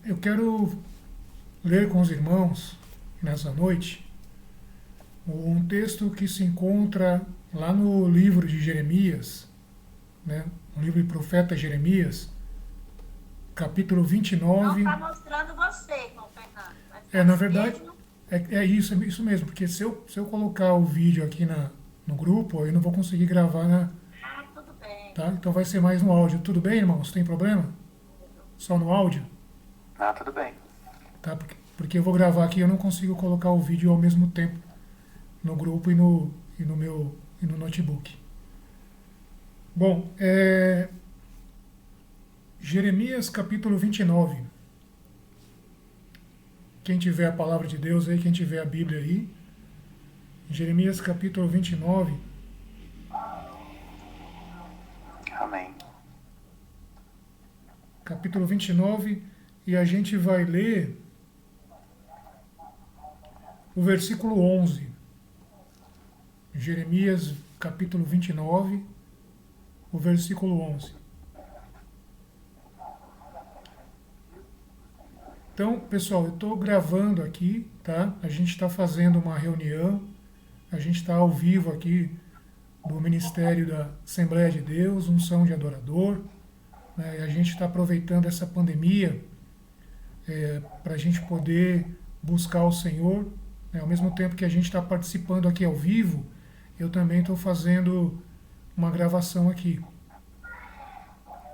Eu quero ler com os irmãos nessa noite um texto que se encontra lá no livro de Jeremias, né? No livro do profeta Jeremias, capítulo Não 29. está mostrando você, irmão Fernando. Vai ficar Na assim verdade, mesmo? é isso mesmo, porque se eu colocar o vídeo aqui no grupo, eu não vou conseguir gravar, Ah, tudo bem. tá? Então vai ser mais no áudio. Tudo bem, irmãos? Tem problema? Só no áudio? Ah, tudo bem. Tá? Porque eu vou gravar aqui e eu não consigo colocar o vídeo ao mesmo tempo no grupo e no notebook. Bom, Jeremias capítulo 29. Quem tiver a palavra de Deus aí, quem tiver a Bíblia aí, Jeremias capítulo 29, Amém. capítulo 29, e a gente vai ler o versículo 11. Jeremias capítulo 29, o versículo 11. Então, pessoal, eu estou gravando aqui, tá? A gente está fazendo uma reunião, a gente está ao vivo aqui do Ministério da Assembleia de Deus, Unção de Adorador, né? E a gente está aproveitando essa pandemia para a gente poder buscar o Senhor, né? Ao mesmo tempo que a gente está participando aqui ao vivo, eu também estou fazendo uma gravação aqui.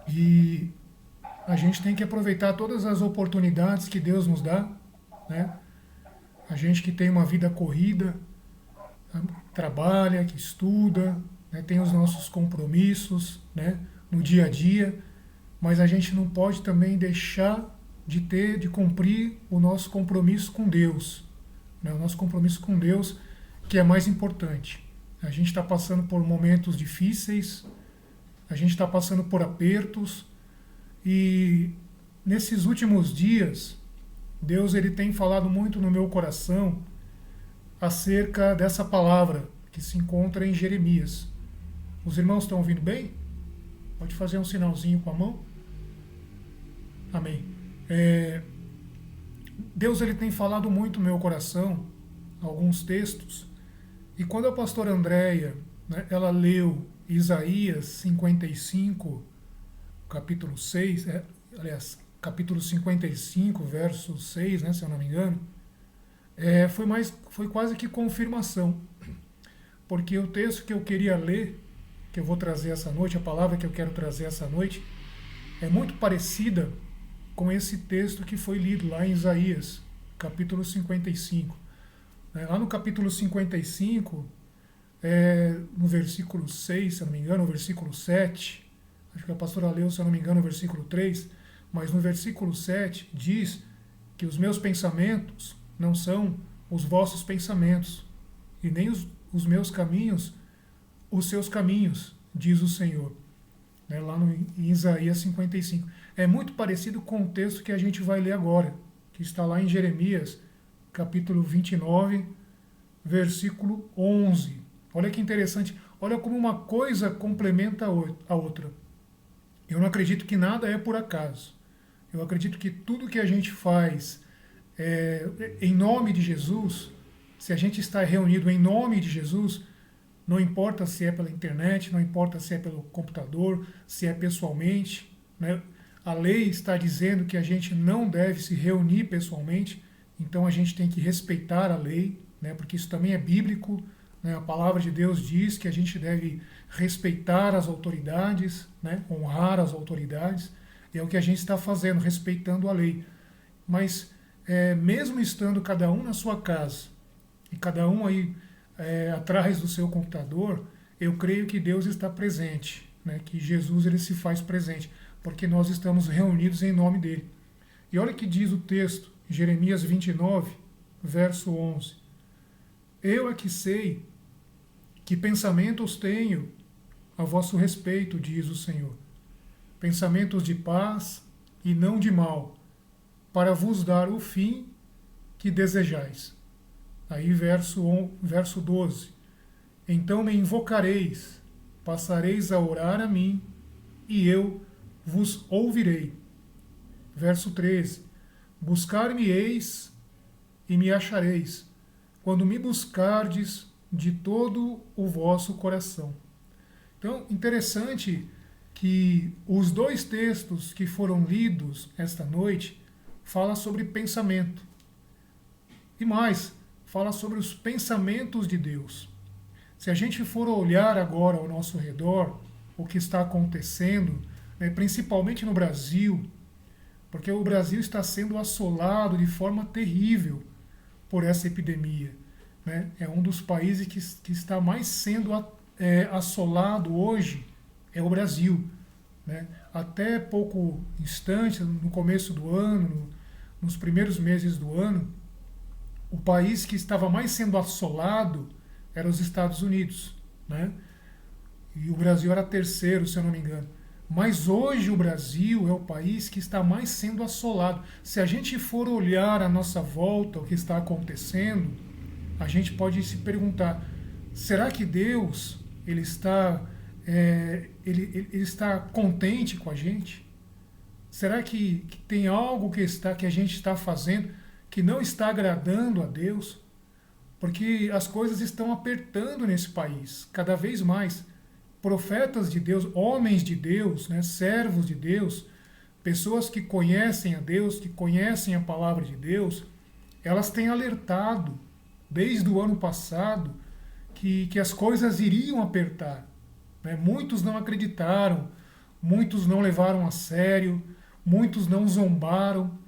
E a gente tem que aproveitar todas as oportunidades que Deus nos dá, né? A gente que tem uma vida corrida, trabalha, que estuda, né? Tem os nossos compromissos, né? No dia a dia, mas a gente não pode também deixar de cumprir o nosso compromisso com Deus, né? O nosso compromisso com Deus, que é mais importante. A gente está passando por momentos difíceis, a gente está passando por apertos, e nesses últimos dias, Deus ele tem falado muito no meu coração acerca dessa palavra que se encontra em Jeremias. Os irmãos estão ouvindo bem? Pode fazer um sinalzinho com a mão? Amém. Deus ele tem falado muito no meu coração, alguns textos, e quando a pastora Andréia, né, ela leu Isaías 55, capítulo 6, aliás, capítulo 55, verso 6, né, se eu não me engano, foi quase que confirmação, porque o texto que eu queria ler, que eu vou trazer essa noite, a palavra que eu quero trazer essa noite, é muito parecida com esse texto que foi lido lá em Isaías, capítulo 55. Lá no capítulo 55, no versículo 6, se eu não me engano, no versículo 7, acho que a pastora leu, se eu não me engano, o versículo 3, mas no versículo 7 diz que os meus pensamentos não são os vossos pensamentos, e nem os meus caminhos, os seus caminhos, diz o Senhor. Lá em Isaías 55. É muito parecido com o texto que a gente vai ler agora, que está lá em Jeremias, capítulo 29, versículo 11. Olha que interessante, olha como uma coisa complementa a outra. Eu não acredito que nada é por acaso. Eu acredito que tudo que a gente faz em nome de Jesus, se a gente está reunido em nome de Jesus, não importa se é pela internet, não importa se é pelo computador, se é pessoalmente, né? A lei está dizendo que a gente não deve se reunir pessoalmente, então a gente tem que respeitar a lei, né? Porque isso também é bíblico, né? A palavra de Deus diz que a gente deve respeitar as autoridades, né? Honrar as autoridades, e é o que a gente está fazendo, respeitando a lei. Mas mesmo estando cada um na sua casa, e cada um aí atrás do seu computador, eu creio que Deus está presente, né? Que Jesus ele se faz presente, porque nós estamos reunidos em nome dele. E olha o que diz o texto, Jeremias 29, verso 11. Eu é que sei que pensamentos tenho a vosso respeito, diz o Senhor. Pensamentos de paz e não de mal, para vos dar o fim que desejais. Aí verso 12. Então me invocareis, passareis a orar a mim, e eu vos ouvirei. verso 13. Buscar-me-eis e me achareis, quando me buscardes de todo o vosso coração. Então, interessante que os dois textos que foram lidos esta noite falam sobre pensamento. E mais, fala sobre os pensamentos de Deus. Se a gente for olhar agora ao nosso redor, o que está acontecendo, né, principalmente no Brasil, porque o Brasil está sendo assolado de forma terrível por essa epidemia. Né? É um dos países que está mais sendo assolado hoje, é o Brasil. Né? Até pouco instante, no começo do ano, nos primeiros meses do ano, o país que estava mais sendo assolado era os Estados Unidos. Né? E o Brasil era terceiro, se eu não me engano. Mas hoje o Brasil é o país que está mais sendo assolado. Se a gente for olhar à nossa volta o que está acontecendo, a gente pode se perguntar, será que Deus ele está contente com a gente? Será que tem algo que a gente está fazendo que não está agradando a Deus? Porque as coisas estão apertando nesse país, cada vez mais. Profetas de Deus, homens de Deus, né, servos de Deus, pessoas que conhecem a Deus, que conhecem a palavra de Deus, elas têm alertado desde o ano passado que as coisas iriam apertar. Né? Muitos não acreditaram, muitos não levaram a sério, muitos não zombaram,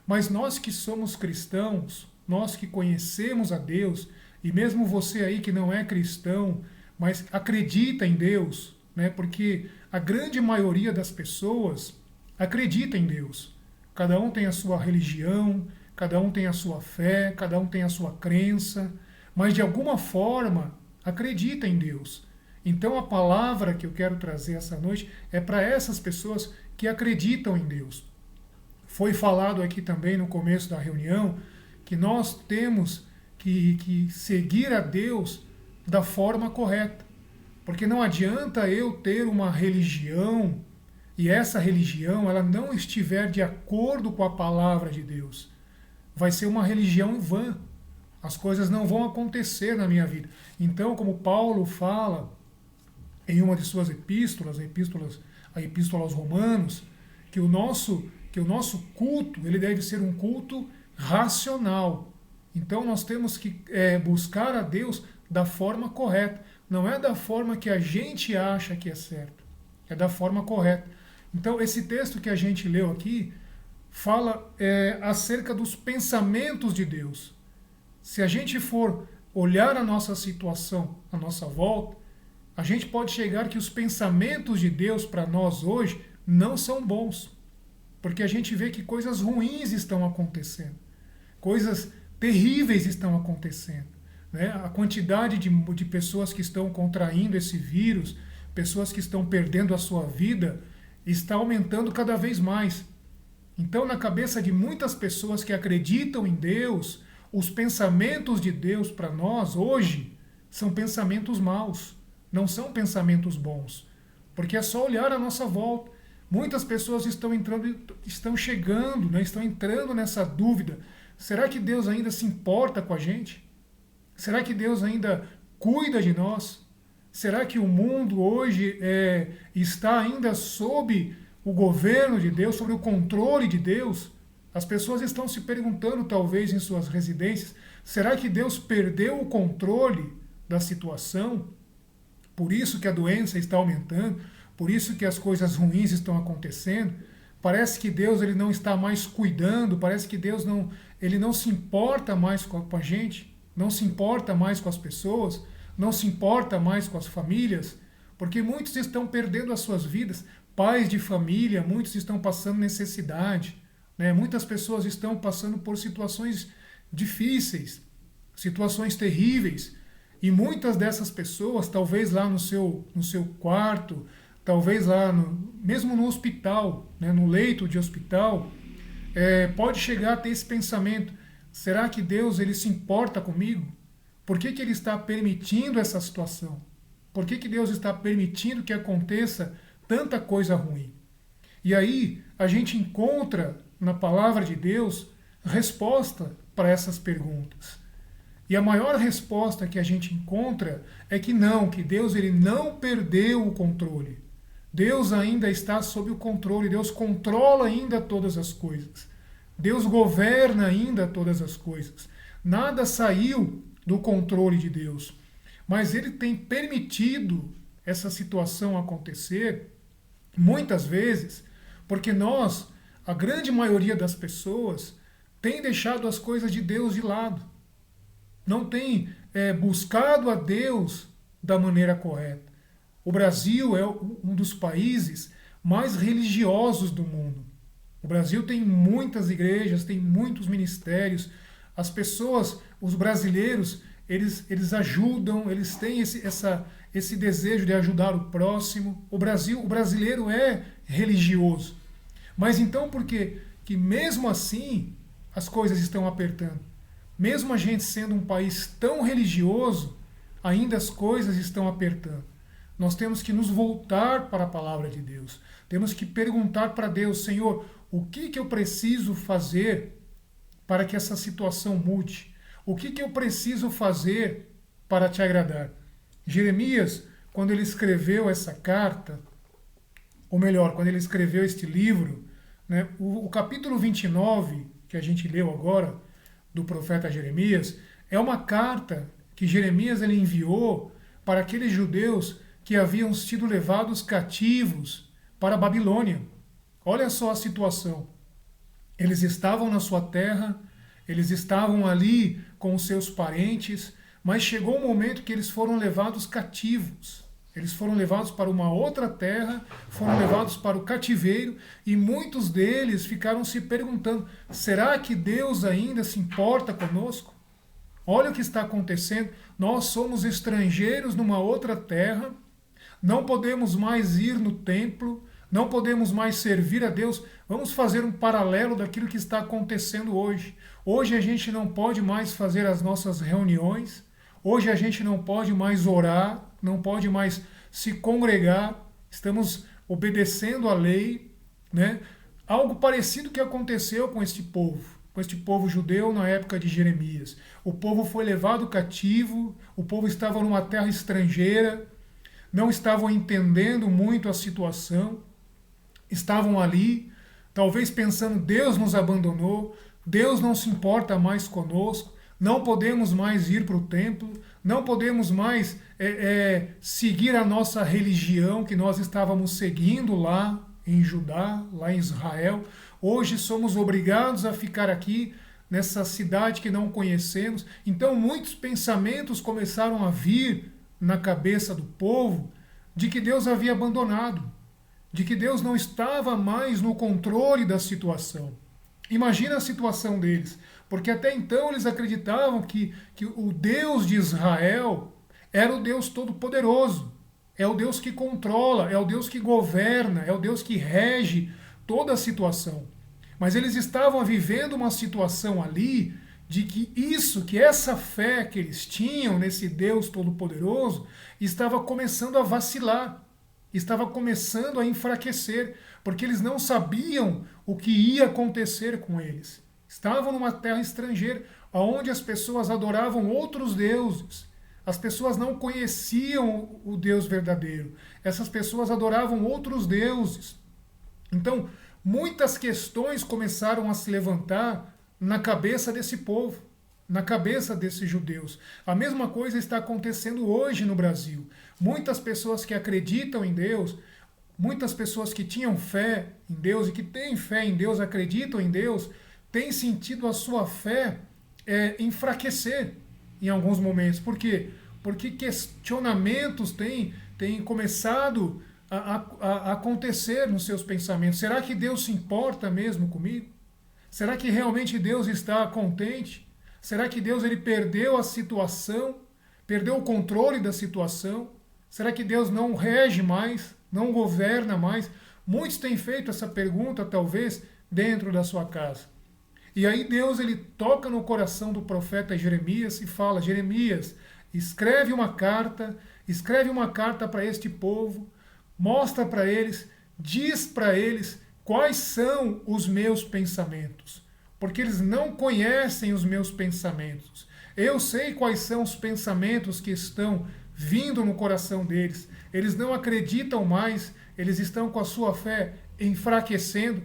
mas nós que somos cristãos, nós que conhecemos a Deus, e mesmo você aí que não é cristão, mas acredita em Deus, né? Porque a grande maioria das pessoas acredita em Deus. Cada um tem a sua religião, cada um tem a sua fé, cada um tem a sua crença, mas de alguma forma acredita em Deus. Então a palavra que eu quero trazer essa noite é para essas pessoas que acreditam em Deus. Foi falado aqui também no começo da reunião que nós temos que seguir a Deus da forma correta. Porque não adianta eu ter uma religião e essa religião ela não estiver de acordo com a palavra de Deus. Vai ser uma religião vã. As coisas não vão acontecer na minha vida. Então, como Paulo fala em uma de suas epístolas, a epístola aos Romanos, que o nosso culto ele deve ser um culto racional. Então nós temos que buscar a Deus da forma correta. Não é da forma que a gente acha que é certo. É da forma correta. Então esse texto que a gente leu aqui fala acerca dos pensamentos de Deus. Se a gente for olhar a nossa situação, a nossa volta, a gente pode chegar que os pensamentos de Deus para nós hoje não são bons. Porque a gente vê que coisas ruins estão acontecendo. Coisas terríveis estão acontecendo. Né? A quantidade de pessoas que estão contraindo esse vírus, pessoas que estão perdendo a sua vida, está aumentando cada vez mais. Então, na cabeça de muitas pessoas que acreditam em Deus, os pensamentos de Deus para nós hoje são pensamentos maus, não são pensamentos bons. Porque é só olhar à nossa volta. Muitas pessoas estão chegando, né, estão entrando nessa dúvida. Será que Deus ainda se importa com a gente? Será que Deus ainda cuida de nós? Será que o mundo hoje está ainda sob o governo de Deus, sob o controle de Deus? As pessoas estão se perguntando, talvez, em suas residências, será que Deus perdeu o controle da situação? Por isso que a doença está aumentando, por isso que as coisas ruins estão acontecendo. Parece que Deus ele não está mais cuidando, parece que Deus ele não se importa mais com a gente, não se importa mais com as pessoas, não se importa mais com as famílias, porque muitos estão perdendo as suas vidas, pais de família, muitos estão passando necessidade, né? Muitas pessoas estão passando por situações difíceis, situações terríveis, e muitas dessas pessoas, talvez lá no seu quarto, talvez lá, mesmo no hospital, né, no leito de hospital, pode chegar a ter esse pensamento, será que Deus ele se importa comigo? Por que ele está permitindo essa situação? Por que Deus está permitindo que aconteça tanta coisa ruim? E aí a gente encontra na palavra de Deus resposta para essas perguntas. E a maior resposta que a gente encontra é que não, que Deus ele não perdeu o controle. Deus ainda está sob o controle, Deus controla ainda todas as coisas. Deus governa ainda todas as coisas. Nada saiu do controle de Deus. Mas ele tem permitido essa situação acontecer, muitas vezes, porque nós, a grande maioria das pessoas, tem deixado as coisas de Deus de lado. Não tem buscado a Deus da maneira correta. O Brasil é um dos países mais religiosos do mundo. O Brasil tem muitas igrejas, tem muitos ministérios. As pessoas, os brasileiros, eles ajudam, eles têm esse desejo de ajudar o próximo. O brasileiro é religioso. Mas então por que mesmo assim as coisas estão apertando? Mesmo a gente sendo um país tão religioso, ainda as coisas estão apertando. Nós temos que nos voltar para a palavra de Deus. Temos que perguntar para Deus, Senhor, o que eu preciso fazer para que essa situação mude? O que eu preciso fazer para te agradar? Jeremias, quando ele escreveu essa carta, ou melhor, quando ele escreveu este livro, né, o capítulo 29, que a gente leu agora, do profeta Jeremias, é uma carta que Jeremias ele enviou para aqueles judeus que haviam sido levados cativos para a Babilônia. Olha só a situação. Eles estavam na sua terra, eles estavam ali com os seus parentes, mas chegou um momento que eles foram levados cativos. Eles foram levados para uma outra terra, foram levados para o cativeiro, e muitos deles ficaram se perguntando, será que Deus ainda se importa conosco? Olha o que está acontecendo, nós somos estrangeiros numa outra terra, não podemos mais ir no templo, não podemos mais servir a Deus. Vamos fazer um paralelo daquilo que está acontecendo hoje. Hoje a gente não pode mais fazer as nossas reuniões, hoje a gente não pode mais orar, não pode mais se congregar, estamos obedecendo a lei, né? Algo parecido que aconteceu com este povo judeu na época de Jeremias. O povo foi levado cativo, o povo estava numa terra estrangeira, não estavam entendendo muito a situação, estavam ali, talvez pensando, Deus nos abandonou, Deus não se importa mais conosco, não podemos mais ir para o templo, não podemos mais seguir a nossa religião que nós estávamos seguindo lá em Judá, lá em Israel. Hoje somos obrigados a ficar aqui nessa cidade que não conhecemos. Então muitos pensamentos começaram a vir na cabeça do povo de que Deus havia abandonado, de que Deus não estava mais no controle da situação. Imagina a situação deles, porque até então eles acreditavam que o Deus de Israel era o Deus Todo-Poderoso, é o Deus que controla, é o Deus que governa, é o Deus que rege toda a situação. Mas eles estavam vivendo uma situação ali de que essa fé que eles tinham nesse Deus Todo-Poderoso estava começando a vacilar, estava começando a enfraquecer, porque eles não sabiam o que ia acontecer com eles. Estavam numa terra estrangeira, onde as pessoas adoravam outros deuses. As pessoas não conheciam o Deus verdadeiro. Essas pessoas adoravam outros deuses. Então, muitas questões começaram a se levantar na cabeça desse povo, na cabeça desses judeus. A mesma coisa está acontecendo hoje no Brasil. Muitas pessoas que acreditam em Deus, muitas pessoas que tinham fé em Deus e que têm fé em Deus, acreditam em Deus, têm sentido a sua fé enfraquecer em alguns momentos. Por quê? Porque questionamentos têm começado a acontecer nos seus pensamentos. Será que Deus se importa mesmo comigo? Será que realmente Deus está contente? Será que Deus ele perdeu a situação? Perdeu o controle da situação? Será que Deus não rege mais? Não governa mais? Muitos têm feito essa pergunta, talvez, dentro da sua casa. E aí Deus ele toca no coração do profeta Jeremias e fala, Jeremias, escreve uma carta para este povo, mostra para eles, diz para eles quais são os meus pensamentos, porque eles não conhecem os meus pensamentos. Eu sei quais são os pensamentos que estão vindo no coração deles. Eles não acreditam mais, eles estão com a sua fé enfraquecendo.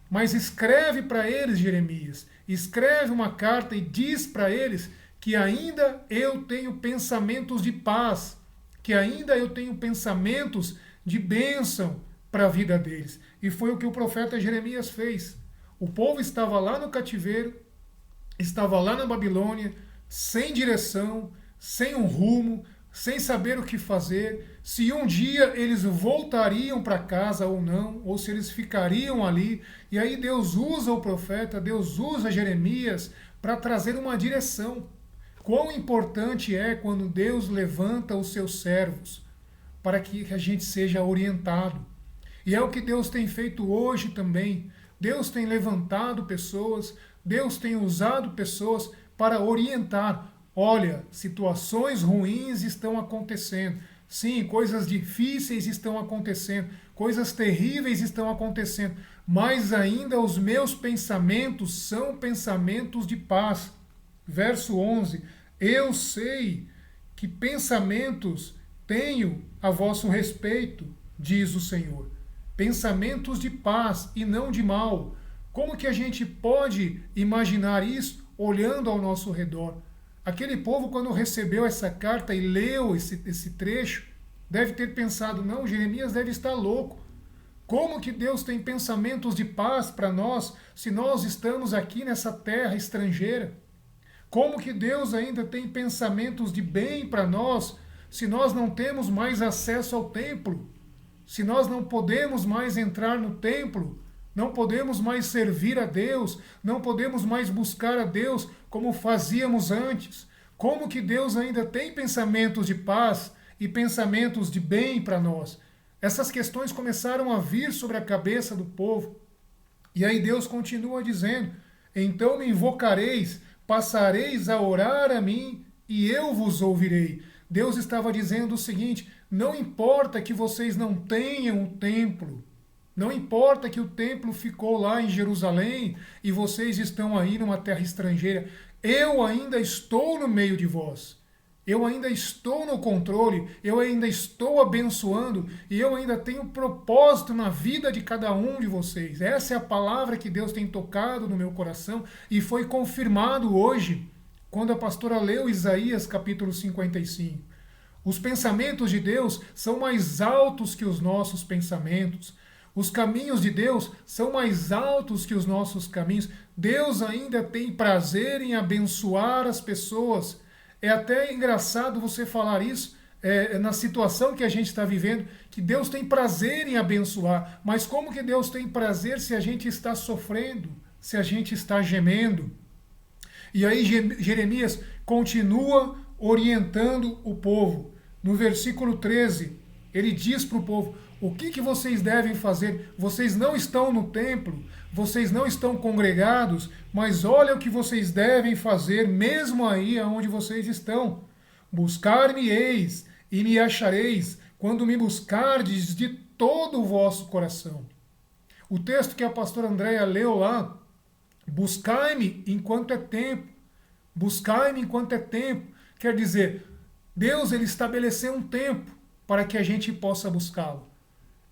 Mas escreve para eles, Jeremias, escreve uma carta e diz para eles que ainda eu tenho pensamentos de paz, que ainda eu tenho pensamentos de bênção para a vida deles. E foi o que o profeta Jeremias fez. O povo estava lá no cativeiro, estava lá na Babilônia, sem direção, sem um rumo, sem saber o que fazer, se um dia eles voltariam para casa ou não, ou se eles ficariam ali. E aí Deus usa o profeta, Deus usa Jeremias para trazer uma direção. Quão importante é quando Deus levanta os seus servos para que a gente seja orientado. E é o que Deus tem feito hoje também. Deus tem levantado pessoas, Deus tem usado pessoas para orientar. Olha, situações ruins estão acontecendo. Sim, coisas difíceis estão acontecendo, coisas terríveis estão acontecendo, mas ainda os meus pensamentos são pensamentos de paz. Verso 11, eu sei que pensamentos tenho a vosso respeito, diz o Senhor. Pensamentos de paz e não de mal. Como que a gente pode imaginar isso olhando ao nosso redor? Aquele povo, quando recebeu essa carta e leu esse trecho, deve ter pensado, não, Jeremias deve estar louco. Como que Deus tem pensamentos de paz para nós, se nós estamos aqui nessa terra estrangeira? Como que Deus ainda tem pensamentos de bem para nós, se nós não temos mais acesso ao templo? Se nós não podemos mais entrar no templo? Não podemos mais servir a Deus, não podemos mais buscar a Deus como fazíamos antes. Como que Deus ainda tem pensamentos de paz e pensamentos de bem para nós? Essas questões começaram a vir sobre a cabeça do povo. E aí Deus continua dizendo, então me invocareis, passareis a orar a mim e eu vos ouvirei. Deus estava dizendo o seguinte, não importa que vocês não tenham um templo, não importa que o templo ficou lá em Jerusalém e vocês estão aí numa terra estrangeira. Eu ainda estou no meio de vós. Eu ainda estou no controle. Eu ainda estou abençoando. E eu ainda tenho propósito na vida de cada um de vocês. Essa é a palavra que Deus tem tocado no meu coração. E foi confirmado hoje, quando a pastora leu Isaías capítulo 55. Os pensamentos de Deus são mais altos que os nossos pensamentos. Os caminhos de Deus são mais altos que os nossos caminhos. Deus ainda tem prazer em abençoar as pessoas. É até engraçado você falar isso na situação que a gente está vivendo, que Deus tem prazer em abençoar. Mas como que Deus tem prazer se a gente está sofrendo, se a gente está gemendo? E aí Jeremias continua orientando o povo. No versículo 13, ele diz para o povo, o que vocês devem fazer? Vocês não estão no templo, vocês não estão congregados, mas olha o que vocês devem fazer, mesmo aí onde vocês estão. Buscar-me-eis e me achareis, quando me buscardes de todo o vosso coração. O texto que a pastora Andréia leu lá, buscai-me enquanto é tempo. Buscai-me enquanto é tempo. Quer dizer, Deus ele estabeleceu um tempo para que a gente possa buscá-lo.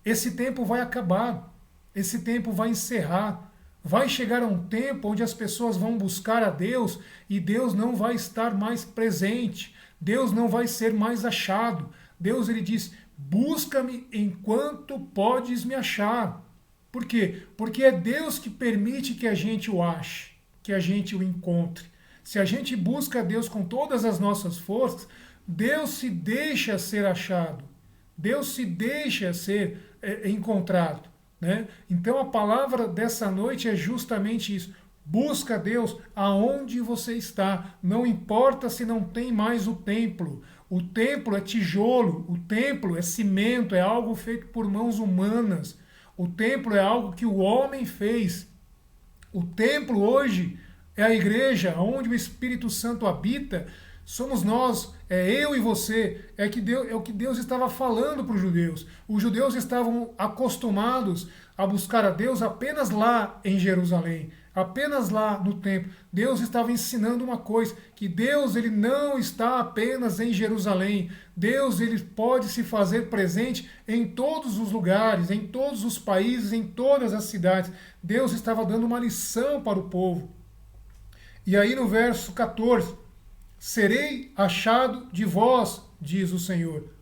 Esse tempo vai acabar, esse tempo vai encerrar. Vai chegar um tempo onde as pessoas vão buscar a Deus e Deus não vai estar mais presente, Deus não vai ser mais achado. Deus ele diz, busca-me enquanto podes me achar. Por quê? Porque é Deus que permite que a gente o ache, que a gente o encontre. Se a gente busca a Deus com todas as nossas forças, Deus se deixa ser achado, Deus se deixa ser encontrado, né? Então a palavra dessa noite é justamente isso. Busca Deus aonde você está. Não importa se não tem mais o templo. O templo é tijolo, o templo é cimento, é algo feito por mãos humanas. O templo é algo que o homem fez. O templo hoje é a igreja onde o Espírito Santo habita. somos nós, é eu e você, é o que Deus estava falando para os judeus. Os judeus estavam acostumados a buscar a Deus apenas lá em Jerusalém, apenas lá no templo. Deus estava ensinando uma coisa, que Deus ele não está apenas em Jerusalém. Deus ele pode se fazer presente em todos os lugares, em todos os países, em todas as cidades. Deus estava dando uma lição para o povo. E aí no verso 14, serei achado de vós, diz o Senhor,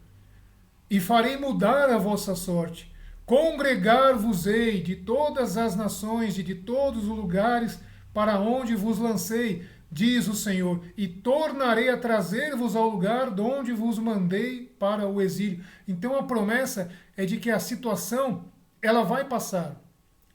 e farei mudar a vossa sorte. Congregar-vos-ei de todas as nações e de todos os lugares para onde vos lancei, diz o Senhor, e tornarei a trazer-vos ao lugar de onde vos mandei para o exílio. Então a promessa é de que a situação, ela vai passar.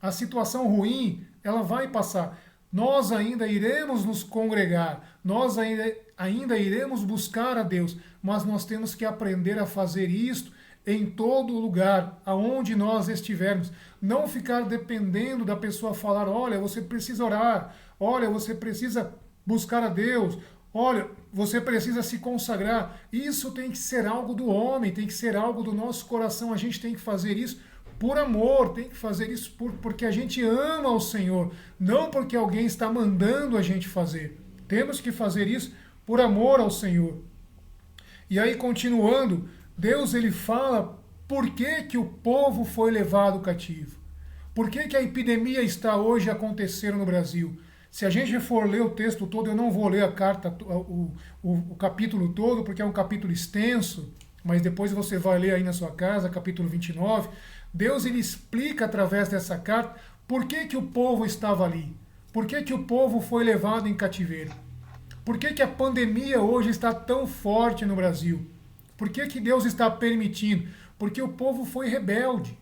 A situação ruim, ela vai passar. Nós ainda iremos nos congregar, nós ainda iremos buscar a Deus, mas nós temos que aprender a fazer isto em todo lugar, aonde nós estivermos. Não ficar dependendo da pessoa falar, olha, você precisa orar, olha, você precisa buscar a Deus, olha, você precisa se consagrar. Isso tem que ser algo do homem, tem que ser algo do nosso coração. A gente tem que fazer isso por amor, tem que fazer isso porque a gente ama o Senhor, não porque alguém está mandando a gente fazer. Temos que fazer isso por amor ao Senhor. E aí, continuando, Deus ele fala por que o povo foi levado cativo. Por que a epidemia está hoje acontecendo no Brasil? Se a gente for ler o texto todo, eu não vou ler a carta, o capítulo todo, porque é um capítulo extenso, mas depois você vai ler aí na sua casa, capítulo 29. Deus ele explica através dessa carta por que o povo estava ali. Por que o povo foi levado em cativeiro. Por que a pandemia hoje está tão forte no Brasil. Por que Deus está permitindo? Porque o povo foi rebelde.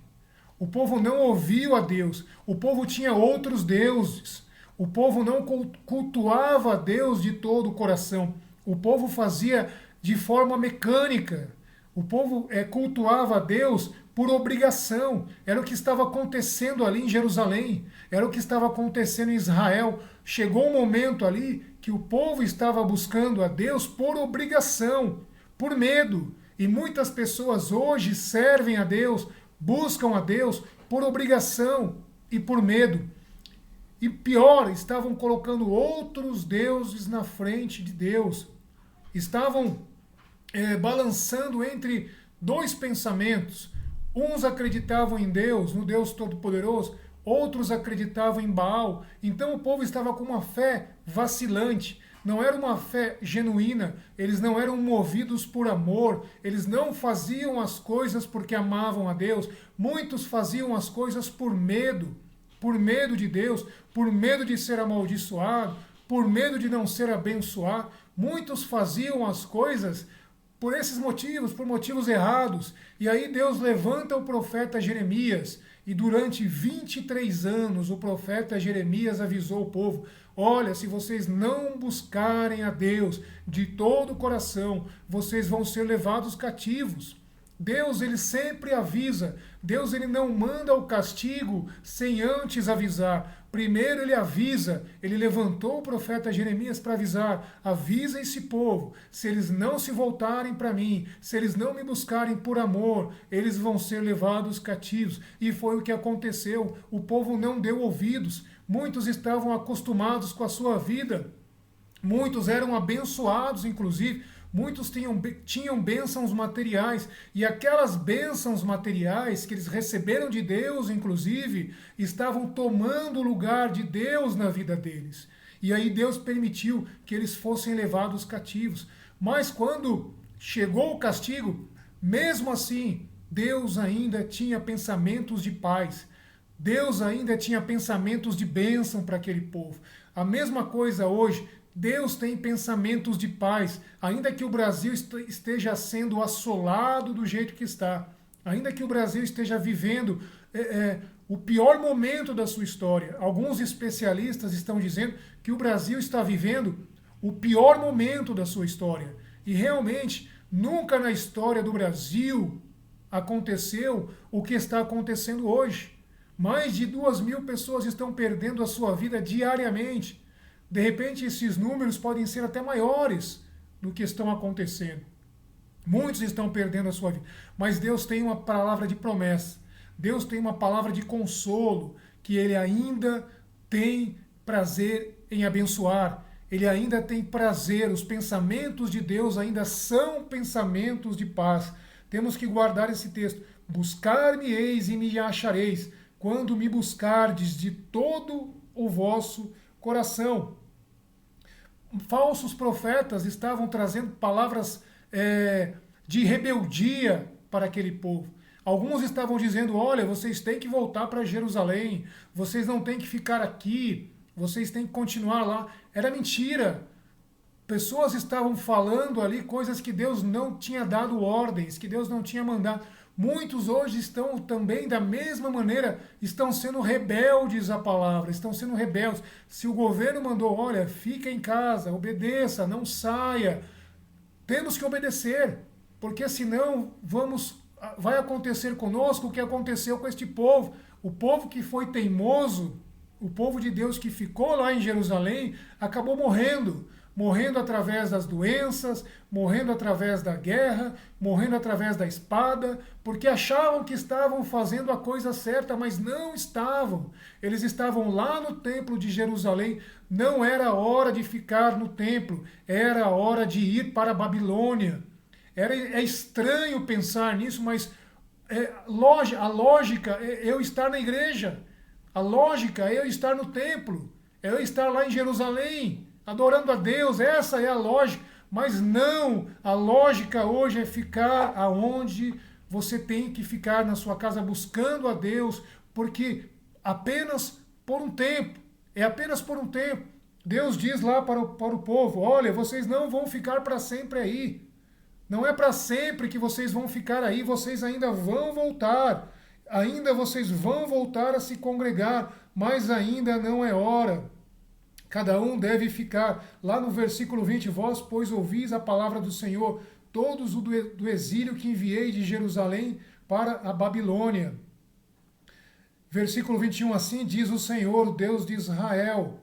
O povo não ouviu a Deus. O povo tinha outros deuses. O povo não cultuava a Deus de todo o coração. O povo fazia de forma mecânica. O povo cultuava a Deus por obrigação. Era o que estava acontecendo ali em Jerusalém. Era o que estava acontecendo em Israel. Chegou um momento ali que o povo estava buscando a Deus por obrigação, por medo. E muitas pessoas hoje servem a Deus, buscam a Deus por obrigação e por medo. E pior, estavam colocando outros deuses na frente de Deus. Estavam balançando entre dois pensamentos. Uns acreditavam em Deus, no Deus Todo-Poderoso, outros acreditavam em Baal. Então o povo estava com uma fé vacilante. Não era uma fé genuína, eles não eram movidos por amor, eles não faziam as coisas porque amavam a Deus. Muitos faziam as coisas por medo de Deus, por medo de ser amaldiçoado, por medo de não ser abençoado. Muitos faziam as coisas por esses motivos, por motivos errados. E aí Deus levanta o profeta Jeremias, e durante 23 anos o profeta Jeremias avisou o povo: olha, se vocês não buscarem a Deus de todo o coração, vocês vão ser levados cativos. Deus ele sempre avisa. Deus ele não manda o castigo sem antes avisar. Primeiro ele avisa. Ele levantou o profeta Jeremias para avisar: avisa esse povo, se eles não se voltarem para mim, se eles não me buscarem por amor, eles vão ser levados cativos. E foi o que aconteceu. O povo não deu ouvidos. Muitos estavam acostumados com a sua vida. Muitos eram abençoados, inclusive. Muitos tinham bênçãos materiais, e aquelas bênçãos materiais que eles receberam de Deus, inclusive, estavam tomando o lugar de Deus na vida deles. E aí Deus permitiu que eles fossem levados cativos. Mas quando chegou o castigo, mesmo assim, Deus ainda tinha pensamentos de paz. Deus ainda tinha pensamentos de bênção para aquele povo. A mesma coisa hoje. Deus tem pensamentos de paz, ainda que o Brasil esteja sendo assolado do jeito que está, ainda que o Brasil esteja vivendo o pior momento da sua história. Alguns especialistas estão dizendo que o Brasil está vivendo o pior momento da sua história. E realmente, nunca na história do Brasil aconteceu o que está acontecendo hoje. Mais de 2.000 pessoas estão perdendo a sua vida diariamente. De repente, esses números podem ser até maiores do que estão acontecendo. Muitos estão perdendo a sua vida. Mas Deus tem uma palavra de promessa. Deus tem uma palavra de consolo, que Ele ainda tem prazer em abençoar. Ele ainda tem prazer. Os pensamentos de Deus ainda são pensamentos de paz. Temos que guardar esse texto. Buscar-me-eis e me achareis, quando me buscardes de todo o vosso coração. Falsos profetas estavam trazendo palavras de rebeldia para aquele povo. Alguns estavam dizendo, olha, vocês têm que voltar para Jerusalém, vocês não têm que ficar aqui, vocês têm que continuar lá. Era mentira. Pessoas estavam falando ali coisas que Deus não tinha dado ordens, que Deus não tinha mandado. Muitos hoje estão também, da mesma maneira, estão sendo rebeldes à palavra, estão sendo rebeldes. Se o governo mandou, olha, fica em casa, obedeça, não saia, temos que obedecer, porque senão vai acontecer conosco o que aconteceu com este povo. O povo que foi teimoso, o povo de Deus que ficou lá em Jerusalém, acabou morrendo. Morrendo através das doenças, morrendo através da guerra, morrendo através da espada, porque achavam que estavam fazendo a coisa certa, mas não estavam. Eles estavam lá no templo de Jerusalém, não era hora de ficar no templo, era hora de ir para a Babilônia. É estranho pensar nisso, mas a lógica é eu estar na igreja, a lógica é eu estar no templo, é eu estar lá em Jerusalém, adorando a Deus, essa é a lógica. Mas não, a lógica hoje é ficar aonde você tem que ficar, na sua casa, buscando a Deus, porque apenas por um tempo, é apenas por um tempo. Deus diz lá para o povo, olha, vocês não vão ficar para sempre aí. Não é para sempre que vocês vão ficar aí, vocês ainda vão voltar. Ainda vocês vão voltar a se congregar, mas ainda não é hora. Cada um deve ficar. Lá no versículo 20, vós, pois, ouvis a palavra do Senhor, todos do exílio que enviei de Jerusalém para a Babilônia. Versículo 21, assim diz o Senhor, o Deus de Israel.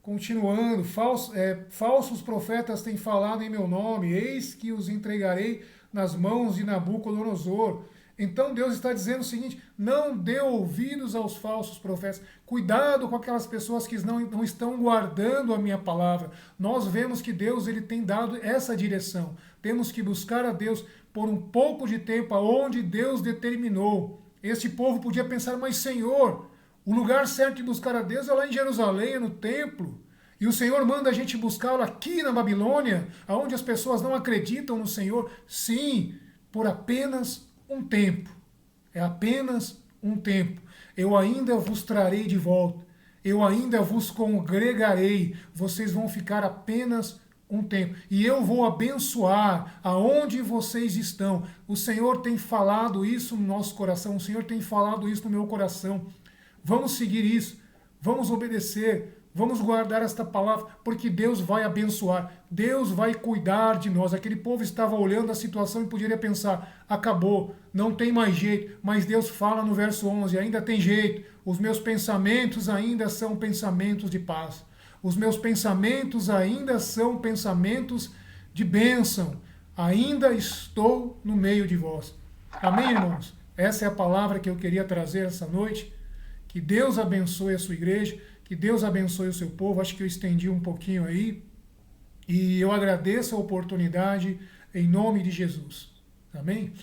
Continuando, falsos profetas têm falado em meu nome, eis que os entregarei nas mãos de Nabucodonosor. Então Deus está dizendo o seguinte, não dê ouvidos aos falsos profetas, cuidado com aquelas pessoas que não estão guardando a minha palavra. Nós vemos que Deus ele tem dado essa direção. Temos que buscar a Deus por um pouco de tempo, aonde Deus determinou. Este povo podia pensar, mas Senhor, o lugar certo de buscar a Deus é lá em Jerusalém, é no templo. E o Senhor manda a gente buscá-lo aqui na Babilônia, aonde as pessoas não acreditam no Senhor. Sim, por apenas um tempo, é apenas um tempo. Eu ainda vos trarei de volta, eu ainda vos congregarei, vocês vão ficar apenas um tempo, e eu vou abençoar aonde vocês estão. O Senhor tem falado isso no nosso coração, o Senhor tem falado isso no meu coração. Vamos seguir isso, vamos obedecer, vamos guardar esta palavra, porque Deus vai abençoar, Deus vai cuidar de nós. Aquele povo estava olhando a situação e poderia pensar, acabou, não tem mais jeito, mas Deus fala no verso 11, ainda tem jeito, os meus pensamentos ainda são pensamentos de paz, os meus pensamentos ainda são pensamentos de bênção, ainda estou no meio de vós. Amém, irmãos? Essa é a palavra que eu queria trazer essa noite. Que Deus abençoe a sua igreja, que Deus abençoe o seu povo. Acho que eu estendi um pouquinho aí. E eu agradeço a oportunidade em nome de Jesus. Amém?